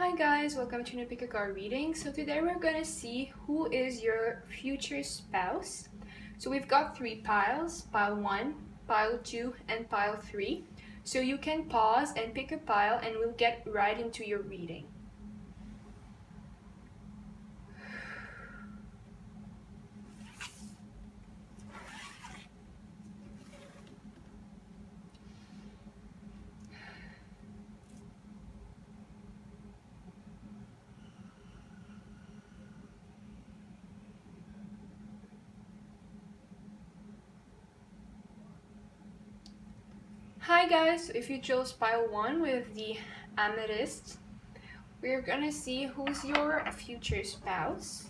Hi guys, welcome to Pick a Card reading. So today we're gonna see who is your future spouse. So we've got three piles, pile 1, pile 2, and pile 3. So you can pause and pick a pile and we'll get right into your reading. Hi guys, so if you chose pile 1 with the amethyst, we're gonna see who's your future spouse.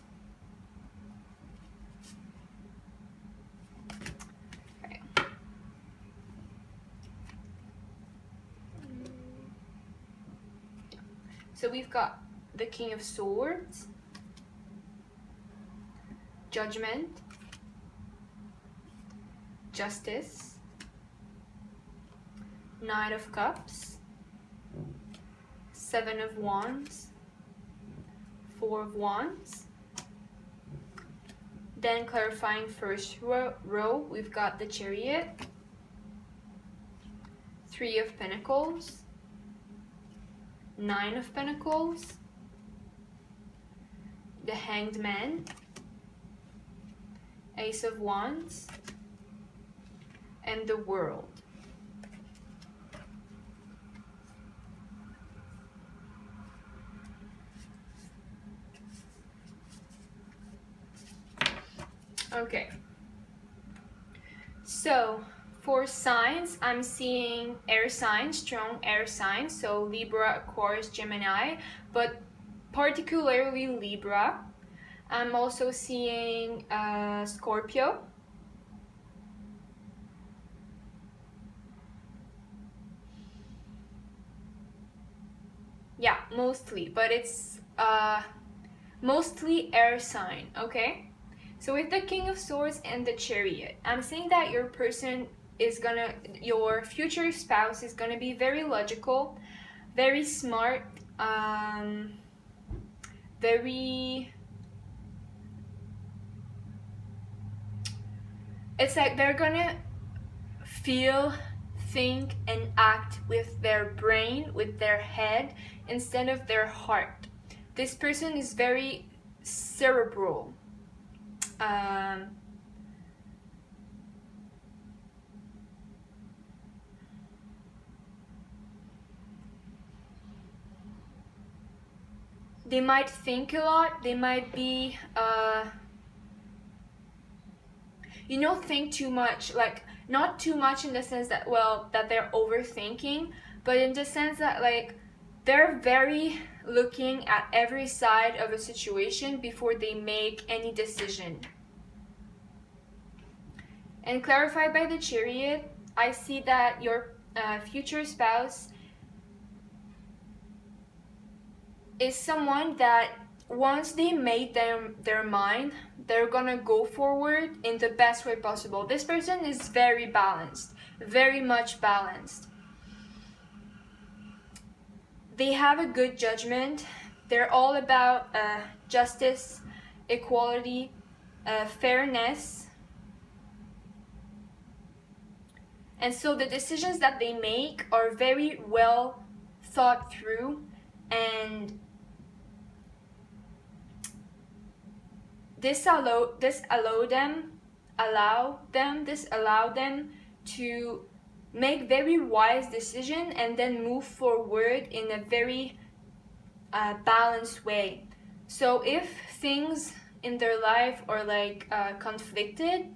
Okay. So we've got the King of Swords, Judgment, Justice, Knight of Cups, Seven of Wands, Four of Wands. Then clarifying first row, we've got the Chariot, Three of Pentacles, Nine of Pentacles, the Hanged Man, Ace of Wands, and the World. Okay, so for signs, I'm seeing air signs, strong air signs, so Libra, Aquarius, Gemini, but particularly Libra. I'm also seeing Scorpio, yeah, mostly, but it's mostly air sign, okay? So with the King of Swords and the Chariot, I'm saying that your person is your future spouse is gonna be very logical, very smart, it's like they're gonna feel, think, and act with their brain, with their head, instead of their heart. This person is very cerebral. They might think a lot, they might be, think too much, like, not too much in the sense that, that they're overthinking, but in the sense that, like, they're very looking at every side of a situation before they make any decision. And clarified by the Chariot, I see that your future spouse is someone that once they made their mind, they're gonna go forward in the best way possible. This person is very balanced, very much balanced. They have a good judgment. They're all about justice, equality, fairness. And so the decisions that they make are very well thought through, and this allow them to make very wise decisions and then move forward in a very balanced way. So if things in their life are like conflicted,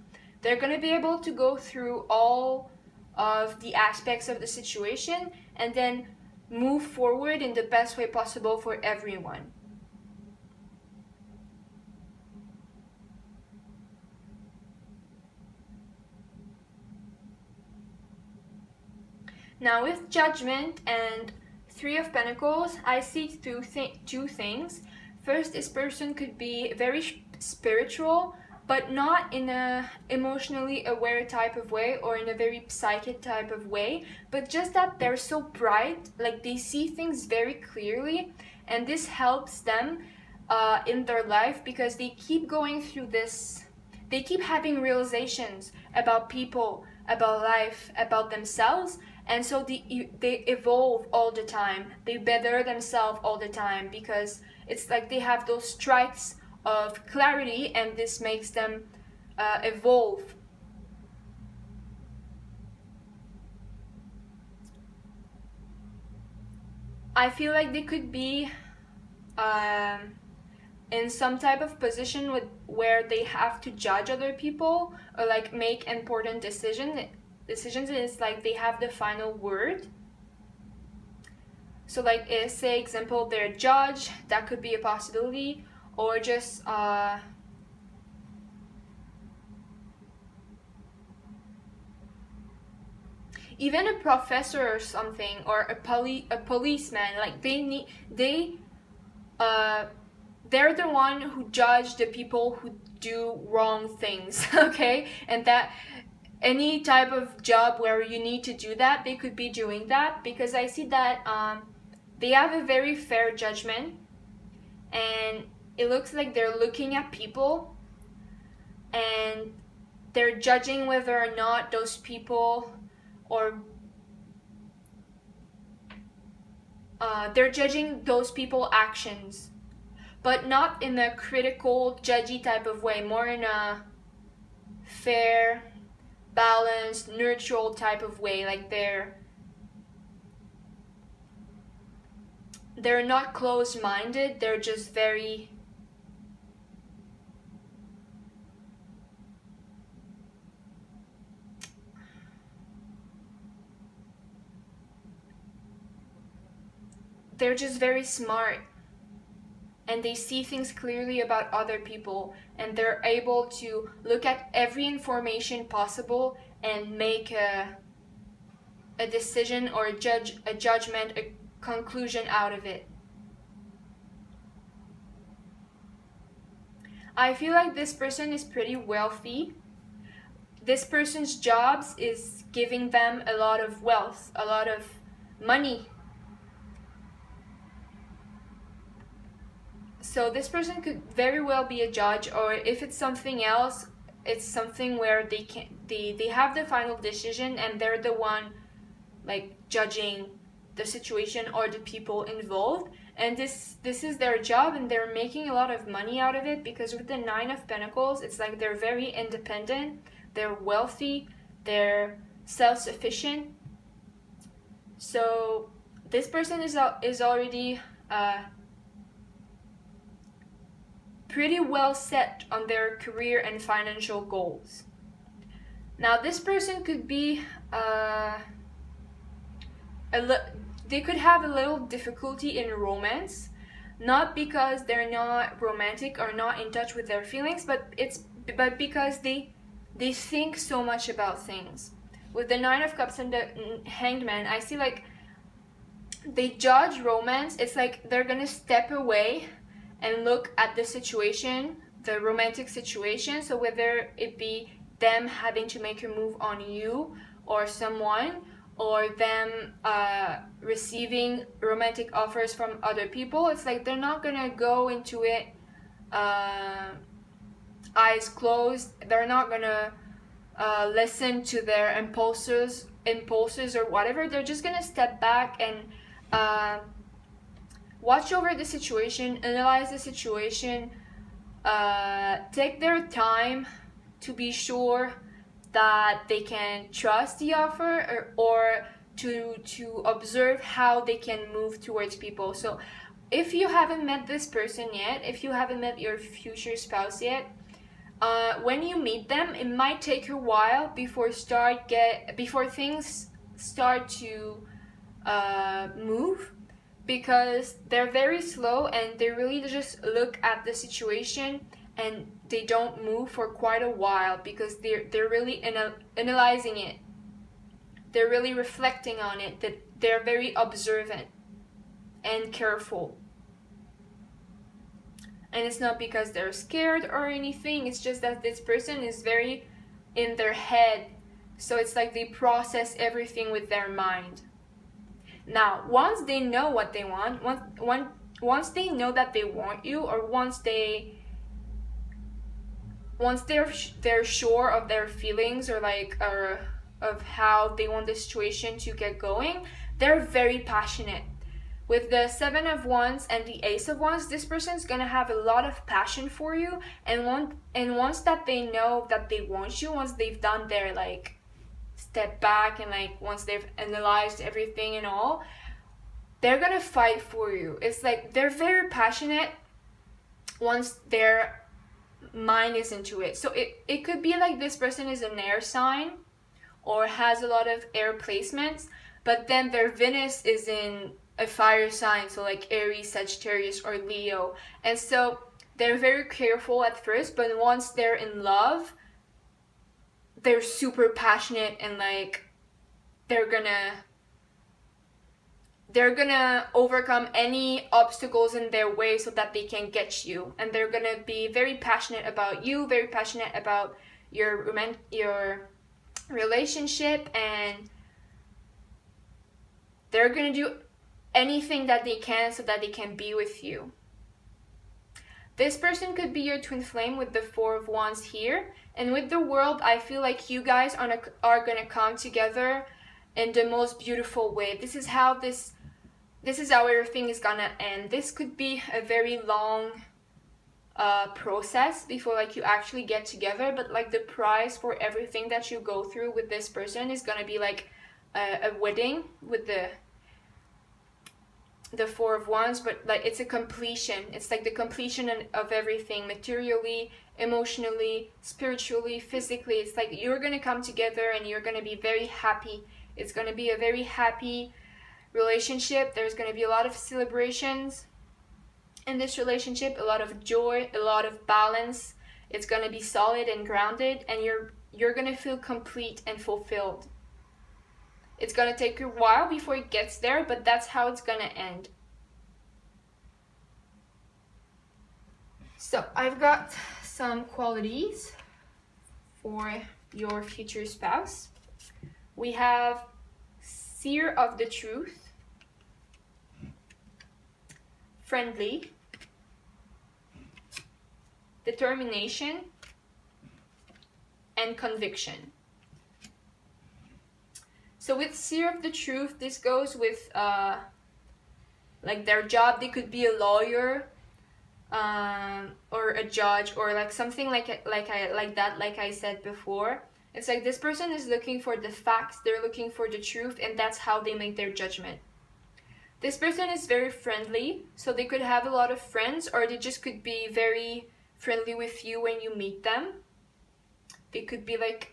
they're gonna be able to go through all of the aspects of the situation and then move forward in the best way possible for everyone. Now with Judgment and Three of Pentacles, I see two things. First, this person could be very spiritual, but not in a emotionally aware type of way or in a very psychic type of way, but just that they're so bright, like they see things very clearly, and this helps them in their life because they keep going through this, they keep having realizations about people, about life, about themselves, and so they evolve all the time, they better themselves all the time, because it's like they have those strikes of clarity, and this makes them evolve. I feel like they could be in some type of position where they have to judge other people or like make important decisions, and it's like they have the final word. So like say example, they're a judge, that could be a possibility, or just even a professor or something, or a policeman. Like they're the one who judge the people who do wrong things. Okay, and that any type of job where you need to do that, they could be doing that, because I see that they have a very fair judgment, and it looks like they're looking at people and they're judging whether or not those people, or they're judging those people's actions, but not in a critical, judgy type of way, more in a fair, balanced, neutral type of way. Like they're not closed-minded, they're just very smart, and they see things clearly about other people, and they're able to look at every information possible and make a decision or a judgment, a conclusion out of it. I feel like this person is pretty wealthy. This person's jobs is giving them a lot of wealth, a lot of money. So this person could very well be a judge, or if it's something else, it's something where they have the final decision, and they're the one like judging the situation or the people involved, and this is their job, and they're making a lot of money out of it, because with the Nine of Pentacles, it's like they're very independent, they're wealthy, they're self-sufficient. So this person is already pretty well set on their career and financial goals. Now this person could be they could have a little difficulty in romance, not because they're not romantic or not in touch with their feelings, but because they think so much about things. With the Nine of Cups and the Hanged Man, I see like they judge romance. It's like they're gonna step away and look at the situation, the romantic situation. So whether it be them having to make a move on you or someone, or them receiving romantic offers from other people, it's like they're not gonna go into it eyes closed. They're not gonna listen to their impulses or whatever. They're just gonna step back and watch over the situation, analyze the situation, take their time to be sure that they can trust the offer, or to observe how they can move towards people. So if you haven't met this person yet, if you haven't met your future spouse yet, when you meet them, it might take a while before things start to move, because they're very slow and they really just look at the situation and they don't move for quite a while, because they're really analyzing it. They're really reflecting on it, that they're very observant and careful. And it's not because they're scared or anything, it's just that this person is very in their head. So it's like they process everything with their mind. Now, once they know what they want, once they know that they want you, or once they're sure of their feelings, or like of how they want the situation to get going, they're very passionate. With the 7 of Wands and the Ace of Wands, this person's gonna have a lot of passion for you, and once that they know that they want you, once they've done their like step back, and like once they've analyzed everything and all, they're gonna fight for you. It's like they're very passionate once their mind is into it. So it could be like this person is an air sign or has a lot of air placements, but then their Venus is in a fire sign, so like Aries, Sagittarius, or Leo. And so they're very careful at first, but once they're in love, they're super passionate, and like they're gonna overcome any obstacles in their way so that they can get you. And they're gonna be very passionate about you, very passionate about your relationship, and they're gonna do anything that they can so that they can be with you. This person could be your twin flame with the 4 of Wands here. And with the World, I feel like you guys are gonna come together in the most beautiful way. This is how everything is gonna end. This could be a very long process before like you actually get together, but like the price for everything that you go through with this person is gonna be like a wedding with the 4 of Wands, but like it's a completion. It's like the completion of everything, materially, emotionally, spiritually, physically. It's like you're gonna come together and you're gonna be very happy. It's gonna be a very happy relationship. There's gonna be a lot of celebrations in this relationship, a lot of joy, a lot of balance. It's gonna be solid and grounded, and you're gonna feel complete and fulfilled. It's gonna take a while before it gets there, but that's how it's gonna end. So I've got some qualities for your future spouse. We have seer of the truth, friendly, determination, and conviction. So with seer of the truth, this goes with like their job. They could be a lawyer, or a judge, or like something like that. Like I said before, it's like this person is looking for the facts. They're looking for the truth, and that's how they make their judgment. This person is very friendly, so they could have a lot of friends, or they just could be very friendly with you when you meet them. They could be like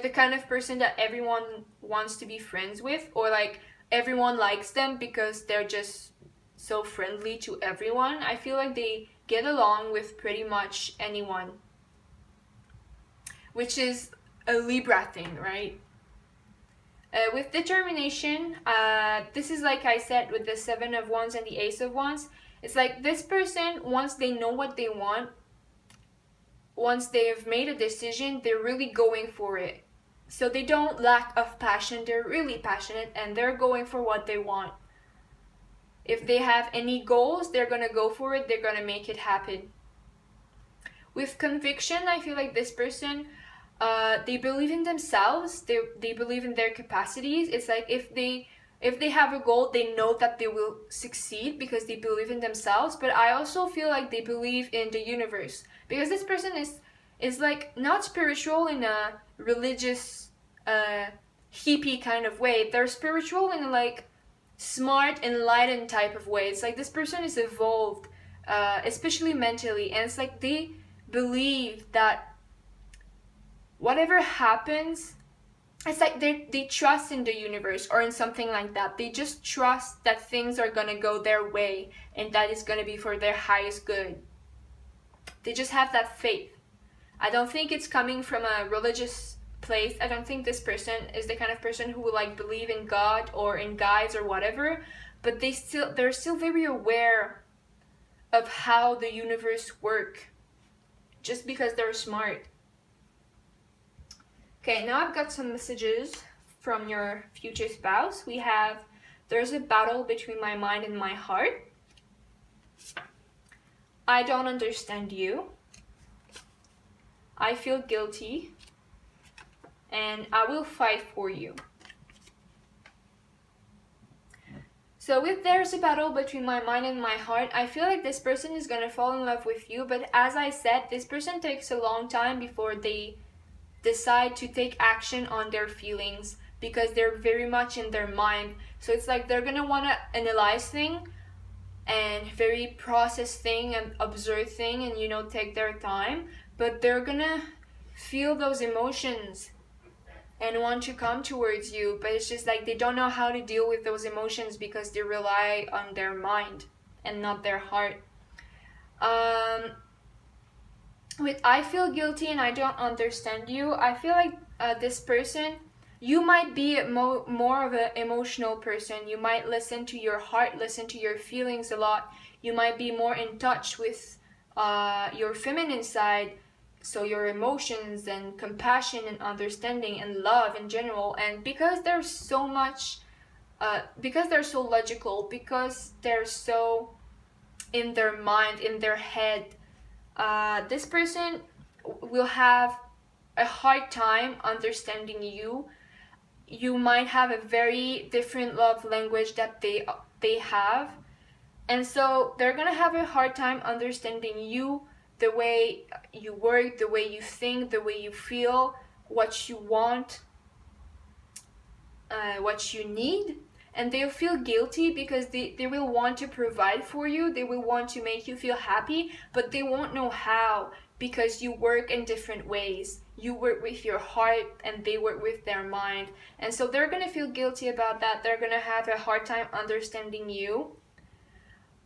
the kind of person that everyone wants to be friends with, or like everyone likes them because they're just so friendly to everyone. I feel like they get along with pretty much anyone, which is a Libra thing, right? With determination, this is like I said with the 7 of Wands and the Ace of Wands. It's like this person, once they know what they want, once they've made a decision, they're really going for it. So they don't lack of passion. They're really passionate, and they're going for what they want. If they have any goals, they're gonna go for it. They're gonna make it happen. With conviction, I feel like this person, they believe in themselves. They believe in their capacities. It's like if they have a goal, they know that they will succeed because they believe in themselves. But I also feel like they believe in the universe, because this person is like not spiritual in a religious hippie kind of way. They're spiritual in a like smart, enlightened type of way. It's like this person is evolved, especially mentally, and it's like they believe that whatever happens, it's like they trust in the universe or in something like that. They just trust that things are gonna go their way and that it's gonna be for their highest good. They just have that faith. I don't think it's coming from a religious place. I don't think this person is the kind of person who will like believe in God or in guides or whatever, but they're still very aware of how the universe work just because they're smart. Okay, now I've got some messages from your future spouse. We have, there's a battle between my mind and my heart. I don't understand you. I feel guilty. And I will fight for you. So if there's a battle between my mind and my heart, I feel like this person is going to fall in love with you. But as I said, this person takes a long time before they decide to take action on their feelings, because they're very much in their mind. So it's like they're going to want to analyze things and very process thing and observe thing and, you know, take their time. But they're going to feel those emotions and want to come towards you, but it's just like they don't know how to deal with those emotions because they rely on their mind and not their heart. With I feel guilty and I don't understand you, I feel like this person, you might be more of an emotional person. You might listen to your heart, listen to your feelings a lot. You might be more in touch with your feminine side, so your emotions and compassion and understanding and love in general. And because there's so much, because they're so logical, because they're so in their mind, in their head, this person will have a hard time understanding you. You might have a very different love language that they have, and so they're gonna have a hard time understanding you, the way you work, the way you think, the way you feel, what you want, what you need. And they'll feel guilty because they will want to provide for you, they will want to make you feel happy, but they won't know how, because you work in different ways. You work with your heart and they work with their mind. And so they're gonna feel guilty about that. They're gonna have a hard time understanding you.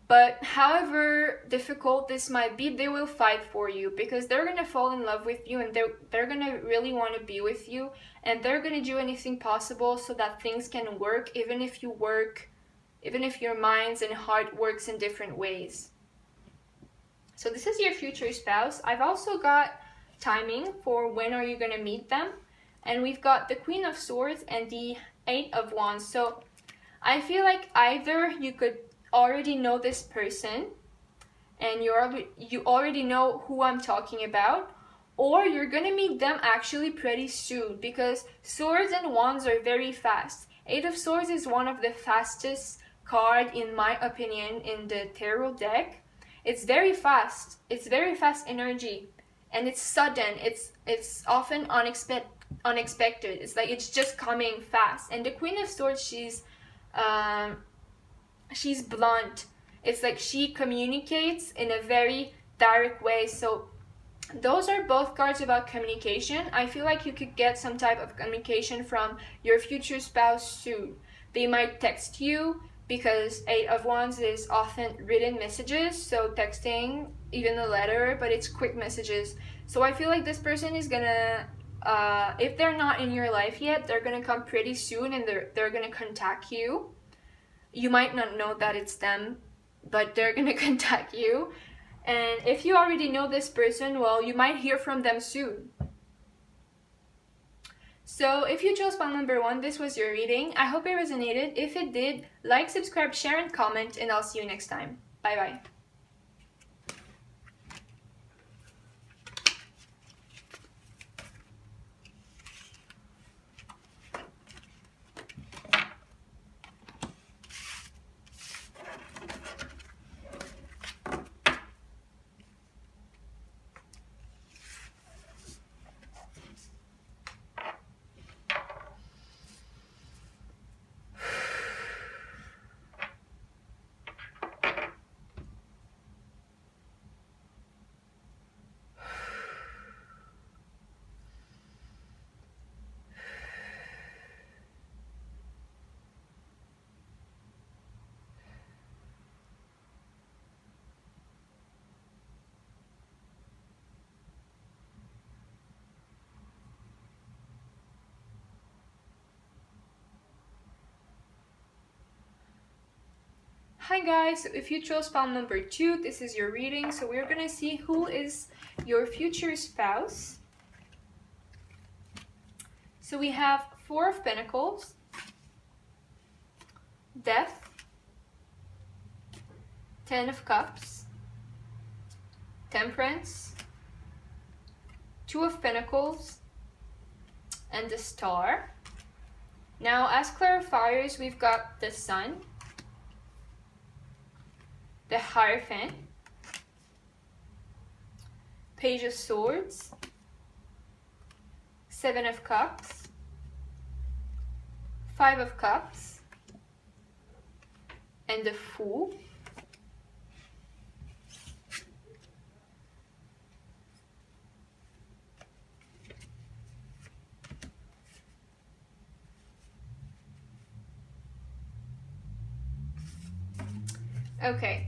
But however difficult this might be, they will fight for you, because they're going to fall in love with you and they're going to really want to be with you, and they're going to do anything possible so that things can work, even if your minds and heart works in different ways. So this is your future spouse. I've also got timing for when are you going to meet them. And we've got the Queen of Swords and the Eight of Wands. So I feel like either you could already know this person and you already know who I'm talking about, or you're gonna meet them actually pretty soon, because swords and wands are very fast. Eight of Swords is one of the fastest card in my opinion in the tarot deck. It's very fast energy, and it's sudden. It's often unexpected. It's like it's just coming fast. And the Queen of Swords, she's blunt. It's like she communicates in a very direct way. So those are both cards about communication. I feel like you could get some type of communication from your future spouse soon. They might text you, because Eight of Wands is often written messages, so texting, even a letter, but it's quick messages. So I feel like this person is gonna, if they're not in your life yet, they're gonna come pretty soon, and they're gonna contact you. You might not know that it's them, but they're gonna contact you. And if you already know this person, well, you might hear from them soon. So if you chose pile number 1, this was your reading. I hope it resonated. If it did, like, subscribe, share, and comment, and I'll see you next time. Bye bye. Hi guys, so if you chose palm number 2, this is your reading. So we're gonna see who is your future spouse. So we have Four of Pentacles, Death, Ten of Cups, Temperance, Two of Pentacles, and the Star. Now as clarifiers, we've got the Sun, the Hierophant, Page of Swords, Seven of Cups, Five of Cups, and the Fool. Okay,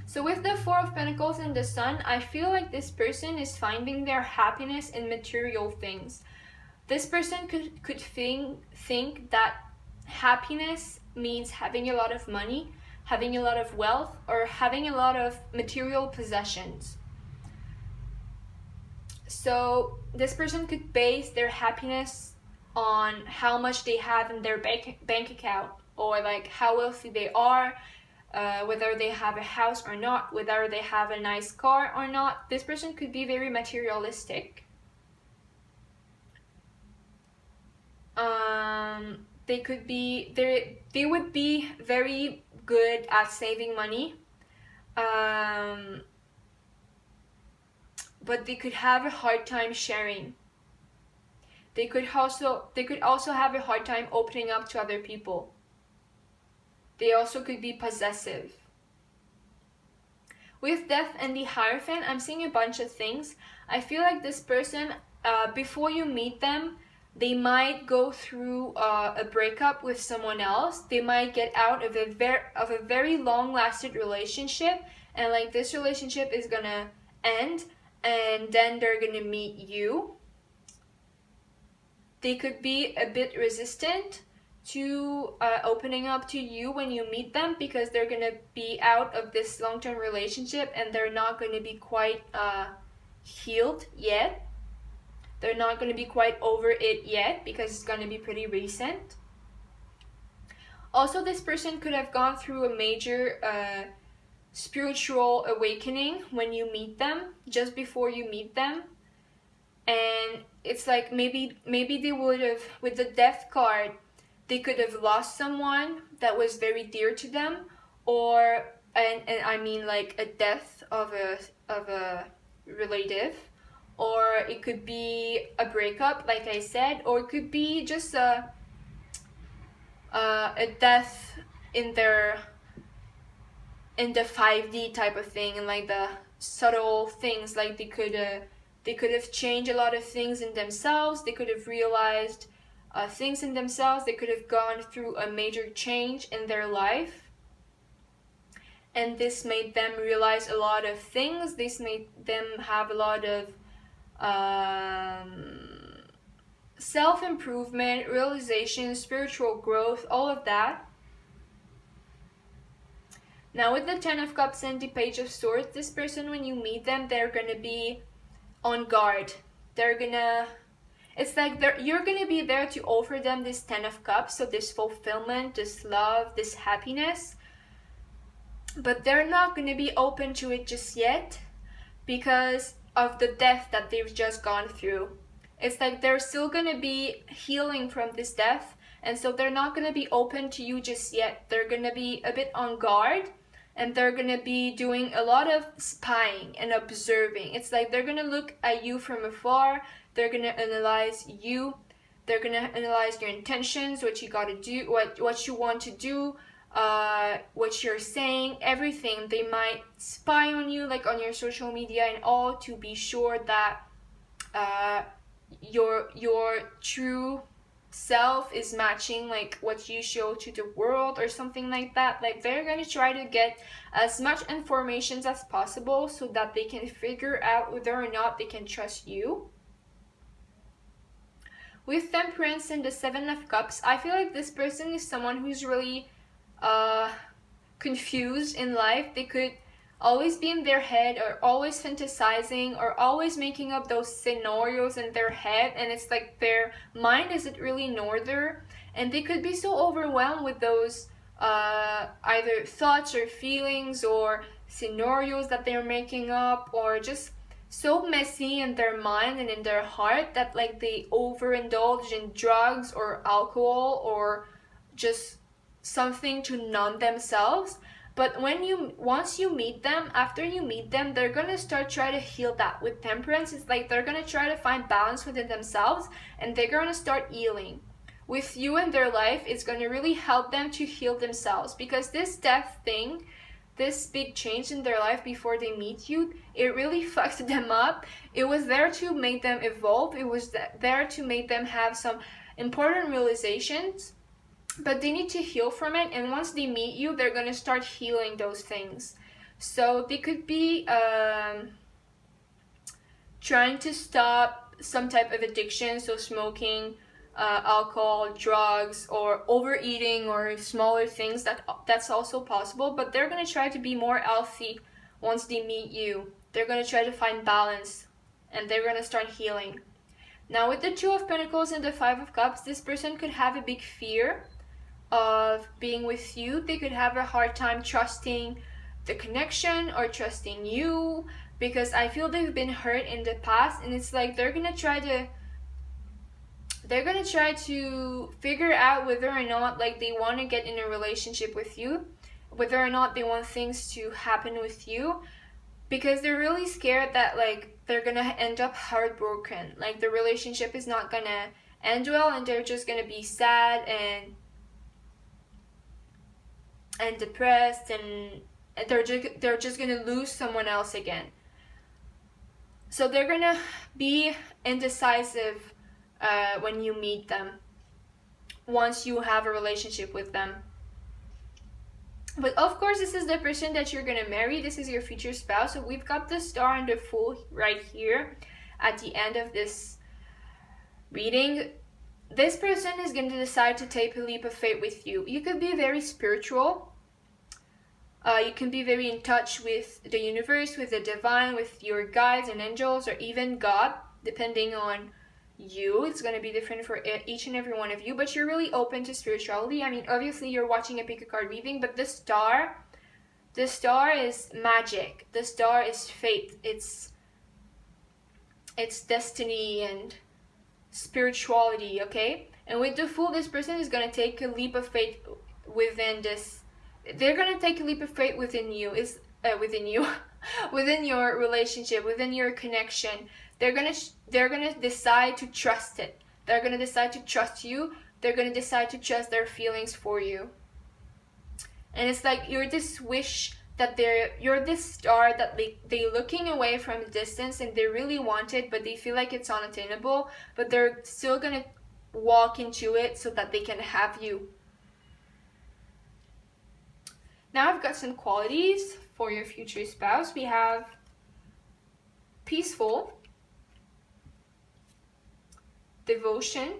so with the Four of Pentacles and the Sun, I feel like this person is finding their happiness in material things. This person could think that happiness means having a lot of money, having a lot of wealth, or having a lot of material possessions. So this person could base their happiness on how much they have in their bank account, or like how wealthy they are, whether they have a house or not, whether they have a nice car or not. This person could be very materialistic. They would be very good at saving money, but they could have a hard time sharing. They could also have a hard time opening up to other people. They also could be possessive. With Death and the Hierophant, I'm seeing a bunch of things. I feel like this person, before you meet them, they might go through a breakup with someone else. They might get out of a very long-lasting relationship, and like this relationship is gonna end, and then they're gonna meet you. They could be a bit resistant to opening up to you when you meet them, because they're gonna be out of this long-term relationship and they're not gonna be quite healed yet. They're not gonna be quite over it yet, because it's gonna be pretty recent. Also, this person could have gone through a major spiritual awakening when you meet them, just before you meet them. And it's like maybe they would have, with the Death card, they could have lost someone that was very dear to them, or and I mean like a death of a relative, or it could be a breakup, like I said, or it could be just a death in the 5D type of thing, and like the subtle things, like they could have changed a lot of things in themselves. They could have realized things in themselves. They could have gone through a major change in their life, and this made them realize a lot of things. This made them have a lot of self-improvement, realization, spiritual growth, all of that. Now with the Ten of Cups and the Page of Swords, this person, when you meet them, they're gonna be on guard. It's like you're gonna be there to offer them this Ten of Cups, so this fulfillment, this love, this happiness, but they're not gonna be open to it just yet because of the death that they've just gone through. It's like they're still gonna be healing from this death, and so they're not gonna be open to you just yet. They're gonna be a bit on guard, and they're gonna be doing a lot of spying and observing. It's like they're gonna look at you from afar. They're gonna analyze you. They're gonna analyze your intentions, what you gotta do, what you want to do, what you're saying, everything. They might spy on you, like on your social media and all, to be sure that your true self is matching like what you show to the world or something like that. Like they're gonna try to get as much information as possible so that they can figure out whether or not they can trust you. With Temperance and the Seven of Cups, I feel like this person is someone who's really confused in life. They could always be in their head, or always fantasizing, or always making up those scenarios in their head, and it's like their mind isn't really northern, and they could be so overwhelmed with those either thoughts or feelings or scenarios that they're making up, or just so messy in their mind and in their heart that like they overindulge in drugs or alcohol or just something to numb themselves. But once you meet them, after you meet them, they're gonna start try to heal that with temperance. It's like they're gonna try to find balance within themselves, and they're gonna start healing. With you in their life, it's gonna really help them to heal themselves, because this death thing, this big change in their life before they meet you, it really fucked them up. It was there to make them evolve. It was there to make them have some important realizations, but they need to heal from it. And once they meet you, they're going to start healing those things. So they could be trying to stop some type of addiction, so smoking, alcohol, drugs, or overeating, or smaller things. That's also possible, but they're going to try to be more healthy once they meet you. They're going to try to find balance, and they're going to start healing. Now with the Two of Pentacles and the Five of Cups, this person could have a big fear of being with you. They could have a hard time trusting the connection or trusting you, because I feel they've been hurt in the past, and it's like they're going to try to figure out whether or not like they want to get in a relationship with you, whether or not they want things to happen with you, because they're really scared that like they're gonna end up heartbroken, like the relationship is not gonna end well, and they're just gonna be sad and depressed, and they're just gonna lose someone else again. So they're gonna be indecisive when you meet them, once you have a relationship with them. But of course, this is the person that you're gonna marry. This is your future spouse. So we've got the Star and the Fool right here at the end of this reading. This person is going to decide to take a leap of faith with you. You could be very spiritual. You can be very in touch with the universe, with the divine, with your guides and angels, or even God, depending on you. It's going to be different for each and every one of you, but you're really open to spirituality. I mean, obviously you're watching a pick a card reading, but the star is magic. The star is fate. It's destiny and spirituality, okay? And with the Fool, this person is going to take a leap of faith within this. They're going to take a leap of faith within you. Within you. Within your relationship, within your connection. They're gonna decide to trust it. They're gonna decide to trust you. They're gonna decide to trust their feelings for you. And it's like you're this wish that you're this star that they're looking away from a distance, and they really want it, but they feel like it's unattainable, but they're still gonna walk into it so that they can have you. Now I've got some qualities for your future spouse. We have peaceful, devotion,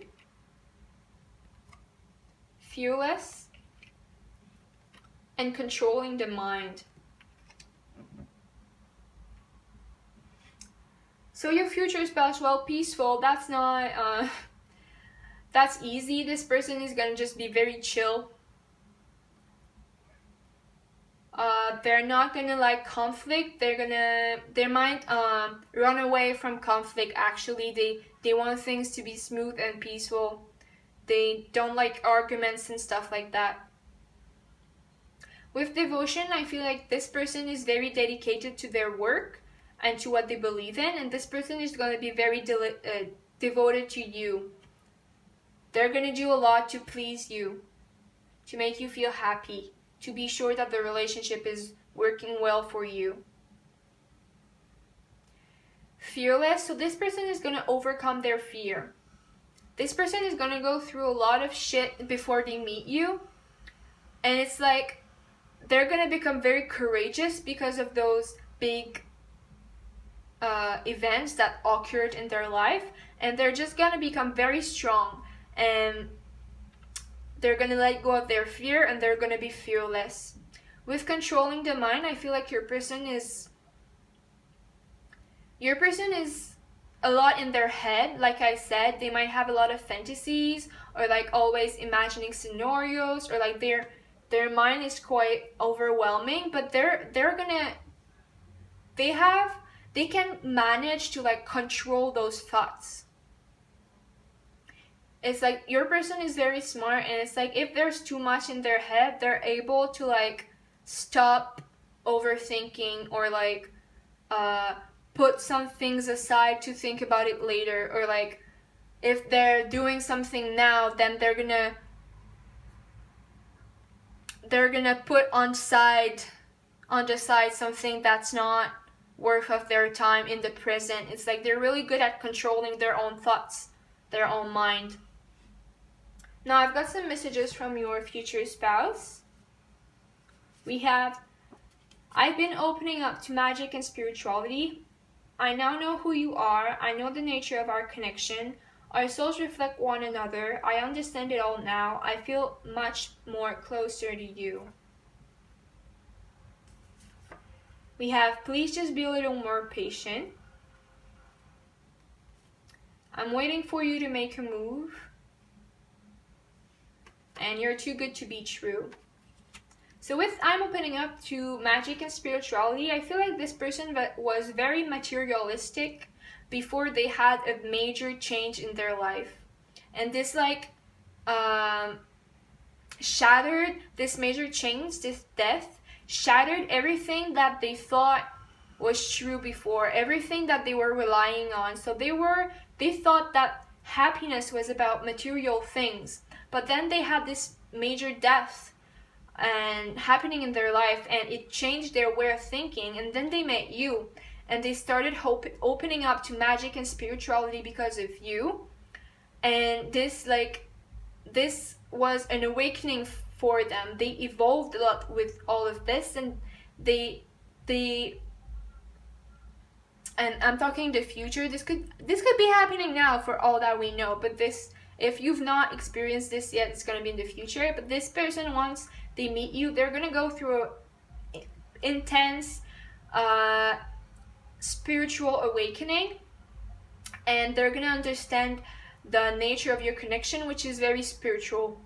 fearless, and controlling the mind. So your future spouse, well, peaceful, that's not, that's easy. This person is gonna just be very chill. They're not gonna like conflict. They might run away from conflict. Actually, they want things to be smooth and peaceful. They don't like arguments and stuff like that. With devotion, I feel like this person is very dedicated to their work and to what they believe in, and this person is going to be very devoted to you. They're going to do a lot to please you, to make you feel happy, to be sure that the relationship is working well for you. Fearless, so this person is going to overcome their fear. This person is going to go through a lot of shit before they meet you, and it's like they're going to become very courageous because of those big events that occurred in their life, and they're just going to become very strong, and they're going to let go of their fear, and they're going to be fearless. With controlling the mind, I feel like your person is a lot in their head. Like I said, they might have a lot of fantasies, or like always imagining scenarios, or like their mind is quite overwhelming, but they can manage to like control those thoughts. It's like your person is very smart, and it's like if there's too much in their head, they're able to like stop overthinking, or like put some things aside to think about it later, or like if they're doing something now, then they're gonna put on the side something that's not worth of their time in the present. It's like they're really good at controlling their own thoughts, their own mind. Now I've got some messages from your future spouse. We have, I've been opening up to magic and spirituality. I now know who you are. I know the nature of our connection. Our souls reflect one another. I understand it all now. I feel much more closer to you. We have, please just be a little more patient. I'm waiting for you to make a move. And you're too good to be true. So with I'm opening up to magic and spirituality, I feel like this person was very materialistic before they had a major change in their life. And this like shattered, this major change, this death, shattered everything that they thought was true before, everything that they were relying on. So they thought that happiness was about material things. But then they had this major death and happening in their life, and it changed their way of thinking, and then they met you, and they started opening up to magic and spirituality because of you. And this was an awakening for them. They evolved a lot with all of this, and they and I'm talking the future. This could be happening now for all that we know, but this, if you've not experienced this yet, it's going to be in the future. But this person, once they meet you, they're going to go through an intense spiritual awakening, and they're going to understand the nature of your connection, which is very spiritual.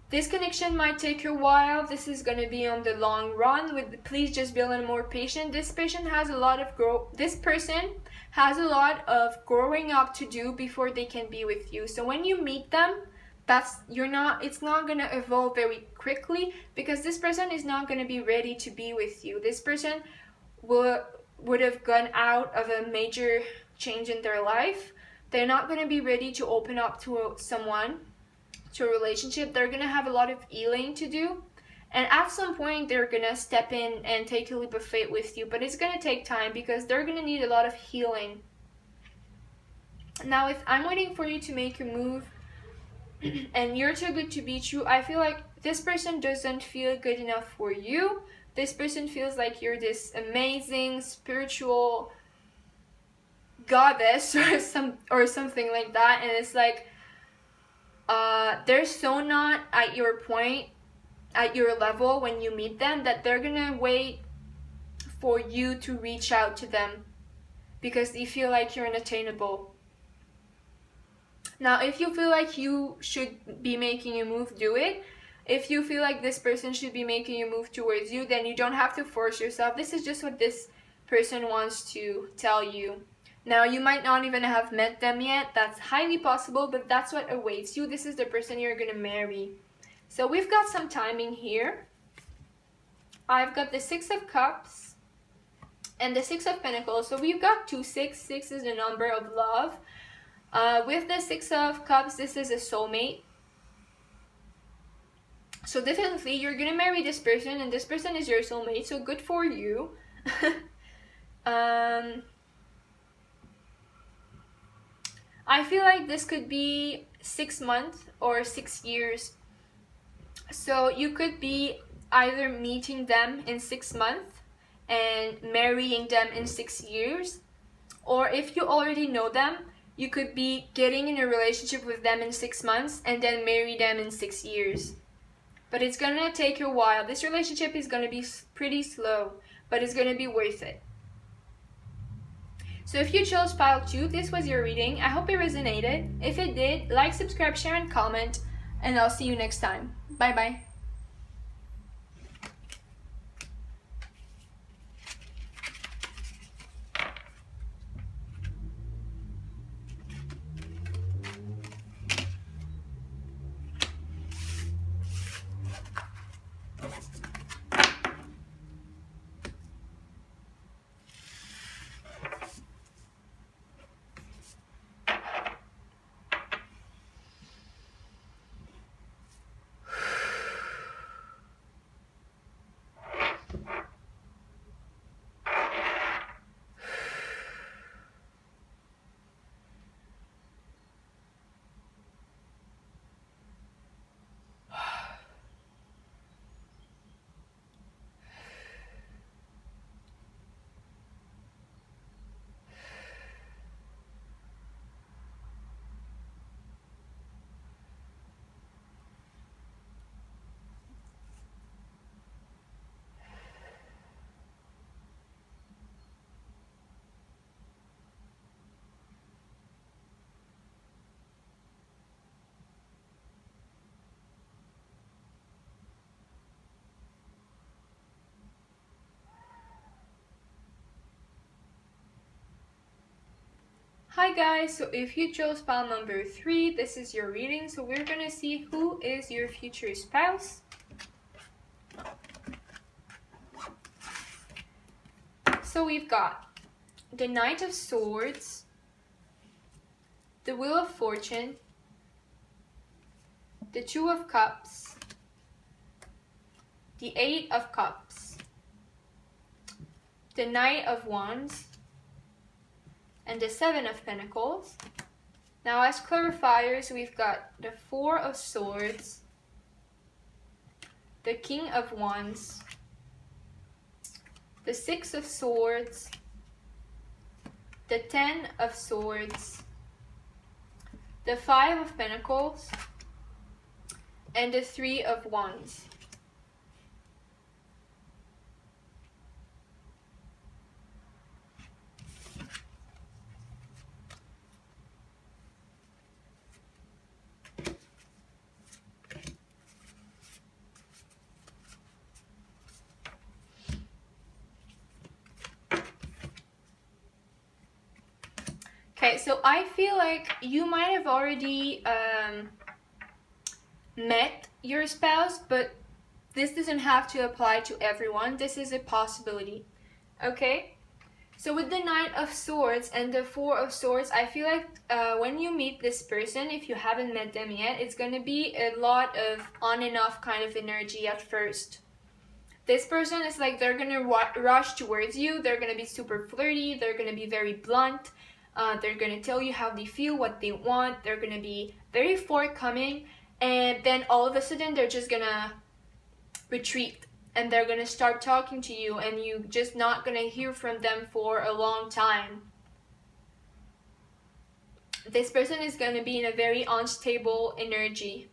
This connection might take a while. This is going to be on the long run. Please just be a little more patient. This person has a lot of growing up to do before they can be with you. So when you meet them, it's not going to evolve very quickly, because this person is not going to be ready to be with you. This person would have gone out of a major change in their life. They're not going to be ready to open up to someone, to a relationship. They're going to have a lot of healing to do, and at some point they're going to step in and take a leap of faith with you, but it's going to take time because they're going to need a lot of healing. Now, if I'm waiting for you to make a move and you're too good to be true, I feel like this person doesn't feel good enough for you. This person feels like you're this amazing spiritual goddess or something like that, and it's like they're so not at your point, at your level when you meet them, that they're gonna wait for you to reach out to them because they feel like you're unattainable. Now, if you feel like you should be making a move, do it. If you feel like this person should be making a move towards you, then you don't have to force yourself. This is just what this person wants to tell you. Now, you might not even have met them yet. That's highly possible, but that's what awaits you. This is the person you're going to marry. So we've got some timing here. I've got the 6 of Cups and the 6 of Pentacles. So we've got 2, 6. 6 is the number of love. With the 6 of Cups, this is a soulmate. So definitely you're going to marry this person, and this person is your soulmate. So good for you. I feel like this could be 6 months or 6 years. So you could be either meeting them in 6 months and marrying them in 6 years. Or if you already know them, you could be getting in a relationship with them in 6 months and then marry them in 6 years. but it's gonna take you a while. This relationship is gonna be pretty slow, but it's gonna be worth it. So if you chose pile 2, this was your reading. I hope it resonated. If it did, like, subscribe, share, and comment, and I'll see you next time. Bye bye. Hi guys, so if you chose pile number 3, this is your reading. So we're gonna see who is your future spouse. So we've got the Knight of Swords, the Wheel of Fortune, the Two of Cups, the Eight of Cups, the Knight of Wands, and the Seven of Pentacles. Now as clarifiers, we've got the Four of Swords, the King of Wands, the Six of Swords, the Ten of Swords, the Five of Pentacles, and the Three of Wands. Okay, so I feel like you might have already met your spouse, but this doesn't have to apply to everyone. This is a possibility. Okay? So with the Knight of Swords and the Four of Swords, I feel like when you meet this person, if you haven't met them yet, it's going to be a lot of on and off kind of energy at first. This person is like, they're going to rush towards you. They're going to be super flirty. They're going to be very blunt. They're going to tell you how they feel, what they want. They're going to be very forthcoming. And then all of a sudden, they're just going to retreat. And they're going to start talking to you. And you're just not going to hear from them for a long time. This person is going to be in a very unstable energy.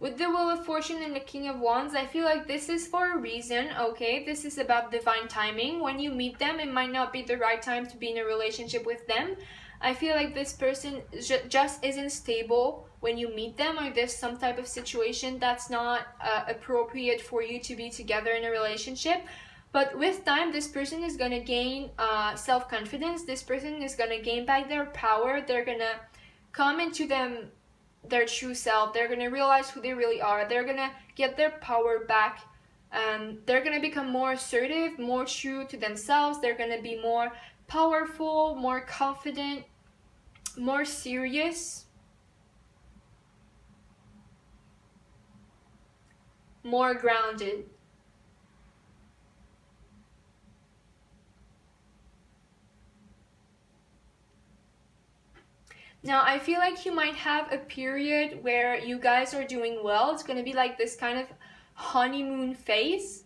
With the Wheel of Fortune and the King of Wands, I feel like this is for a reason, okay? This is about divine timing. When you meet them, it might not be the right time to be in a relationship with them. I feel like this person just isn't stable when you meet them, or there's some type of situation that's not appropriate for you to be together in a relationship. But with time, this person is going to gain self-confidence. This person is going to gain back their power. They're going to come into their true self. They're going to realize who they really are. They're going to get their power back. They're going to become more assertive, more true to themselves. They're going to be more powerful, more confident, more serious, more grounded. Now, I feel like you might have a period where you guys are doing well. It's going to be like this kind of honeymoon phase.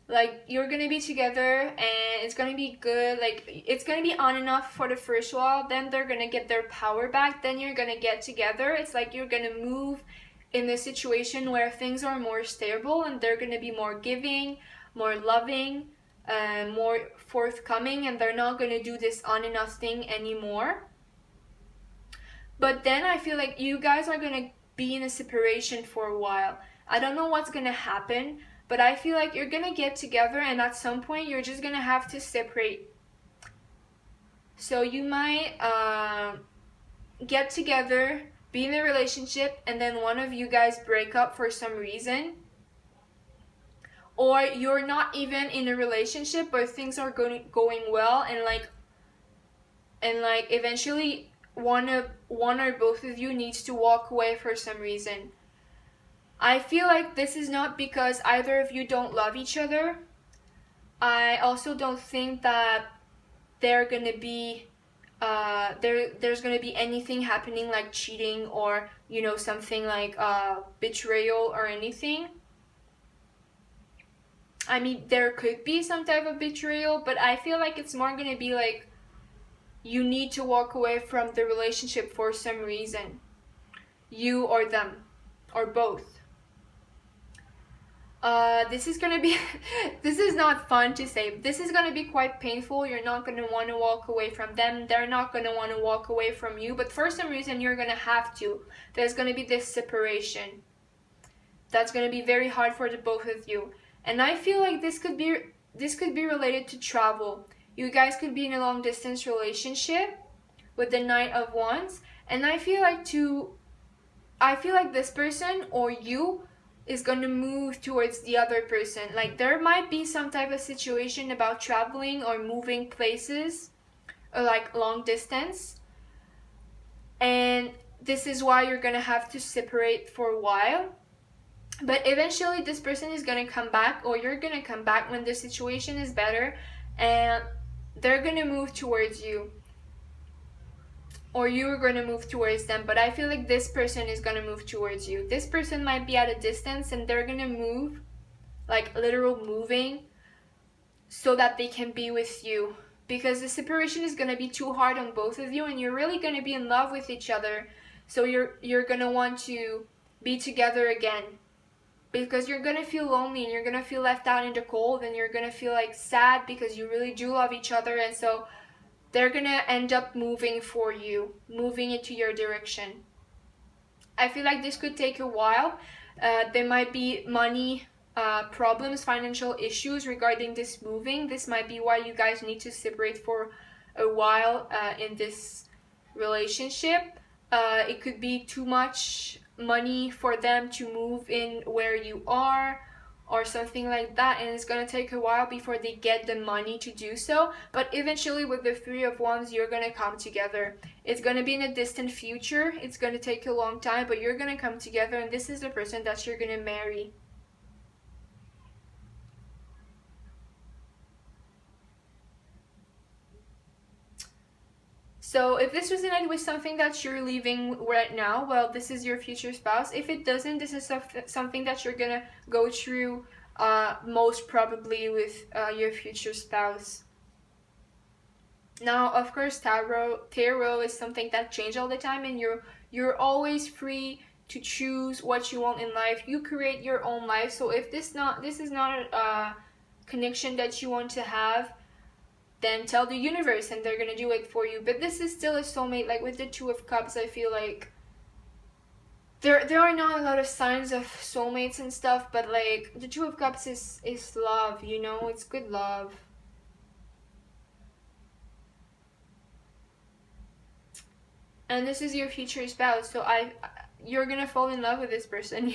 Like, you're going to be together and it's going to be good. Like, it's going to be on and off for the first while. Then they're going to get their power back. Then you're going to get together. It's like you're going to move in a situation where things are more stable and they're going to be more giving, more loving, more forthcoming, and they're not going to do this on and off thing anymore. But then I feel like you guys are going to be in a separation for a while. I don't know what's going to happen, but I feel like you're going to get together, and at some point you're just going to have to separate. So you might get together, be in a relationship, and then one of you guys break up for some reason. Or you're not even in a relationship, but things are going well, and like eventually one or both of you needs to walk away for some reason. I feel like this is not because either of you don't love each other. I also don't think that they're gonna be there's gonna be anything happening like cheating or something like betrayal or anything. I mean, there could be some type of betrayal, but I feel like it's more gonna be like you need to walk away from the relationship for some reason. You or them, or both. This is gonna be, this is not fun to say. This is gonna be quite painful. You're not gonna want to walk away from them. They're not gonna want to walk away from you. But for some reason, you're gonna have to. There's gonna be this separation. That's gonna be very hard for the both of you. And I feel like this could be related to travel. You guys could be in a long distance relationship with the Knight of Wands, and I feel like this person or you is going to move towards the other person. Like there might be some type of situation about traveling or moving places, or like long distance, and this is why you're going to have to separate for a while. But eventually this person is going to come back, or you're going to come back when the situation is better, and they're going to move towards you, or you're going to move towards them. But I feel like this person is going to move towards you. This person might be at a distance, and they're going to move, like literal moving, so that they can be with you, because the separation is going to be too hard on both of you, and you're really going to be in love with each other. So you're going to want to be together again, because you're going to feel lonely, and you're going to feel left out in the cold, and you're going to feel like sad because you really do love each other. And so they're going to end up moving for you, moving into your direction. I feel like this could take a while. There might be money problems, financial issues regarding this moving. This might be why you guys need to separate for a while in this relationship. It could be too much money for them to move in where you are, or something like that, and it's going to take a while before they get the money to do so. But eventually with the Three of Wands, you're going to come together. It's going to be in a distant future. It's going to take a long time, but you're going to come together, and this is the person that you're going to marry. So if this resonated with something that you're leaving right now, well, this is your future spouse. If it doesn't, this is something that you're gonna go through most probably with your future spouse. Now, of course, tarot is something that changes all the time, and you're always free to choose what you want in life. You create your own life. So if this is not a connection that you want to have, then tell the universe and they're gonna do it for you. But this is still a soulmate. Like with the Two of Cups, I feel like there are not a lot of signs of soulmates and stuff, but like the Two of Cups is love, it's good love. And this is your future spouse, so you're gonna fall in love with this person,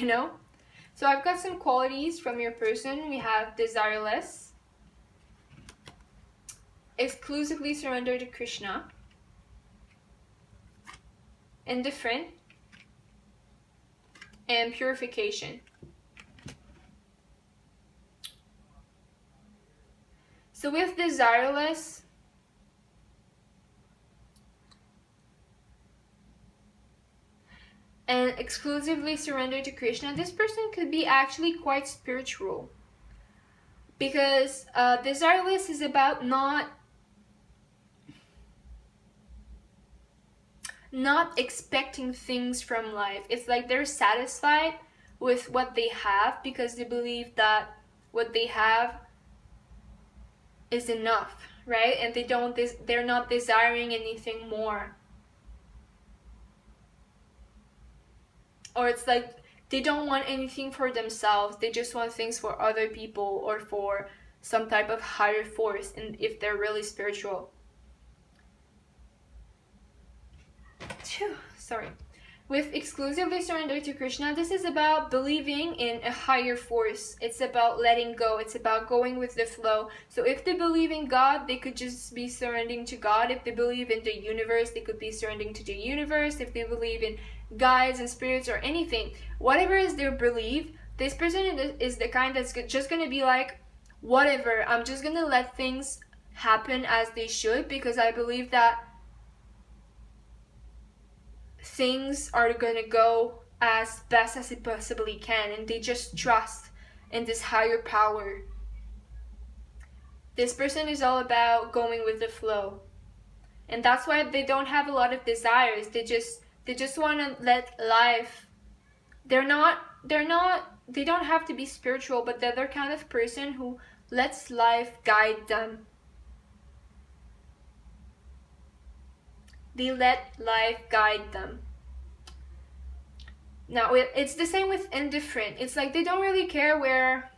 So I've got some qualities from your person. We have desireless, exclusively surrender to Krishna, indifferent, and purification. So with desireless, and exclusively surrender to Krishna, this person could be actually quite spiritual, because desireless is about not not expecting things from life. It's like they're satisfied with what they have because they believe that what they have is enough, right? And they're not desiring anything more. Or it's like they don't want anything for themselves, they just want things for other people or for some type of higher force, and if they're really spiritual. Sorry. With exclusively surrender to Krishna, this is about believing in a higher force. It's about letting go. It's about going with the flow. So if they believe in God, they could just be surrendering to God. If they believe in the universe, they could be surrendering to the universe. If they believe in guides and spirits or anything, whatever is their belief, this person is the kind that's just going to be like, whatever, I'm just going to let things happen as they should, because I believe that things are gonna go as best as it possibly can, and they just trust in this higher power. This person is all about going with the flow, and that's why they don't have a lot of desires. They just want to let life. They don't have to be spiritual, but they're the kind of person who lets life guide them. They let life guide them. Now, it's the same with indifferent. It's like they don't really care where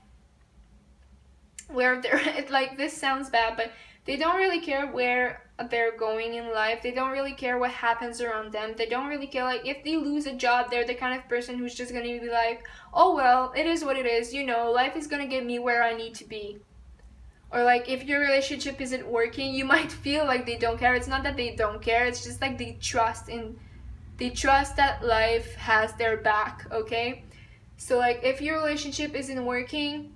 they're, like, this sounds bad, but they don't really care where they're going in life. They don't really care what happens around them. They don't really care, like, if they lose a job, they're the kind of person who's just gonna be like, oh well, it is what it is, life is gonna get me where I need to be. Or like, if your relationship isn't working, you might feel like they don't care. It's not that they don't care, it's just like they trust that life has their back, okay? So like, if your relationship isn't working,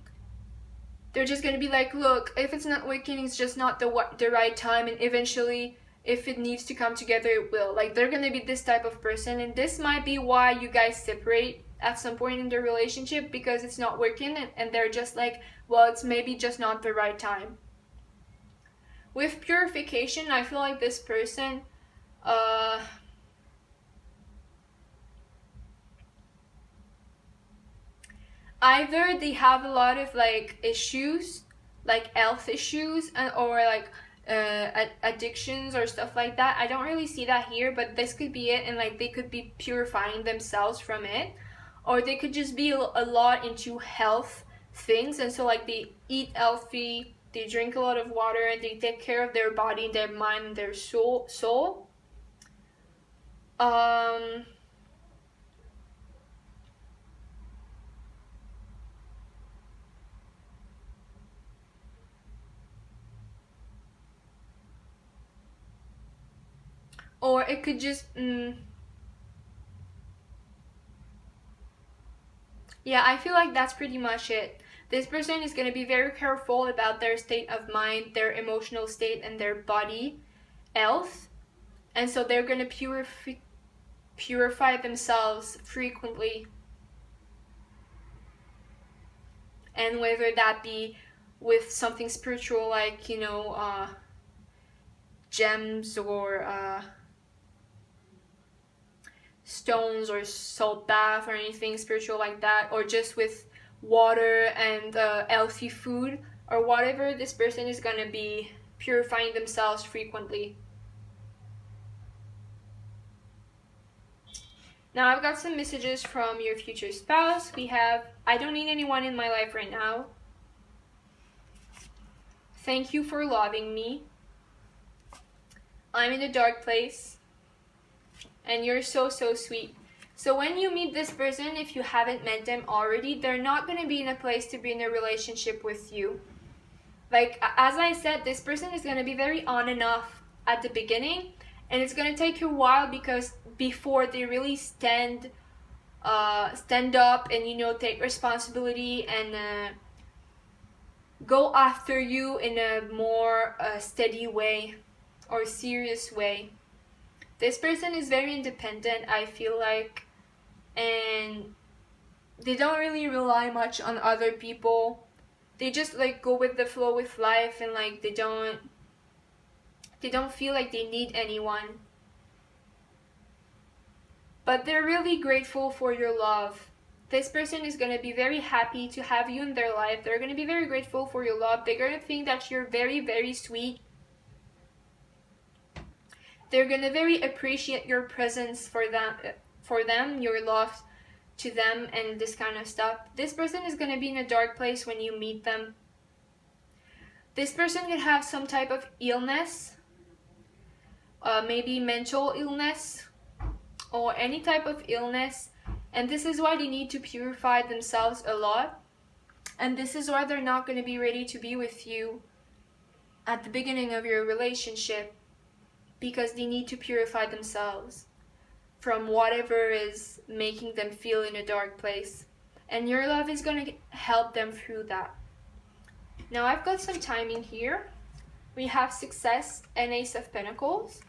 they're just gonna be like, look, if it's not working, it's just not the right time, and eventually, if it needs to come together, it will. Like, they're gonna be this type of person, and this might be why you guys separate at some point in the relationship, because it's not working, and they're just like, well, it's maybe just not the right time. With purification, I feel like this person, either they have a lot of like issues, like health issues, or like addictions or stuff like that. I don't really see that here, but this could be it, and like they could be purifying themselves from it, or they could just be a lot into health things, and so like they eat healthy, they drink a lot of water, and they take care of their body, their mind, their soul. Or it could just yeah, I feel like that's pretty much it. This person is going to be very careful about their state of mind, their emotional state, and their body health. And so they're going to purify themselves frequently. And whether that be with something spiritual like, gems or stones or salt bath or anything spiritual like that, or just with water and healthy food or whatever, this person is going to be purifying themselves frequently. Now I've got some messages from your future spouse. We have, I don't need anyone in my life right now. Thank you for loving me. I'm in a dark place. And you're so, so sweet. So when you meet this person, if you haven't met them already, they're not going to be in a place to be in a relationship with you. Like, as I said, this person is going to be very on and off at the beginning. And it's going to take you a while, because before they really stand up and, take responsibility and go after you in a more steady way or serious way. This person is very independent, I feel like, and they don't really rely much on other people. They just like go with the flow with life, and like they don't feel like they need anyone. but they're really grateful for your love. This person is going to be very happy to have you in their life. They're going to be very grateful for your love. They're going to think that you're very, very sweet. They're going to very appreciate your presence for them, your love to them, and this kind of stuff. This person is going to be in a dark place when you meet them. This person could have some type of illness, maybe mental illness or any type of illness, and this is why they need to purify themselves a lot, and this is why they're not going to be ready to be with you at the beginning of your relationship, because they need to purify themselves from whatever is making them feel in a dark place, and your love is going to help them through that. Now I've got some timing here. We have Success and Ace of Pentacles.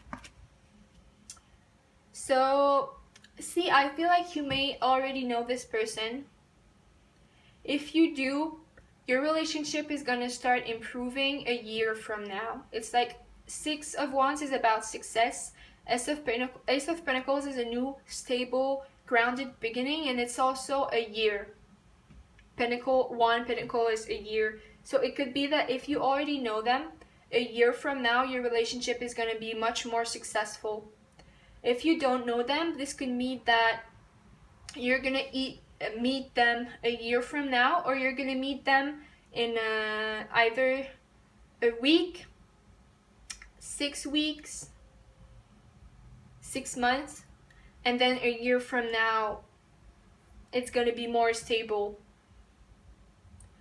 So, see, I feel like you may already know this person. If you do, your relationship is going to start improving a year from now. It's like Six of Wands is about success. Ace of Pentacles is a new, stable, grounded beginning, and it's also a year. One Pentacle is a year. So it could be that if you already know them, a year from now, your relationship is going to be much more successful. If you don't know them, this could mean that you're going to meet them a year from now, or you're going to meet them in either a week, 6 weeks, 6 months, and then a year from now, it's going to be more stable.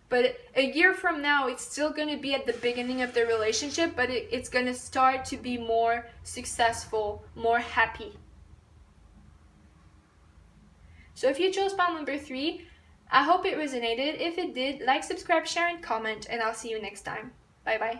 But a year from now, it's still going to be at the beginning of the relationship, but it's going to start to be more successful, more happy. So if you chose pile number 3, I hope it resonated. If it did, like, subscribe, share, and comment, and I'll see you next time. Bye-bye.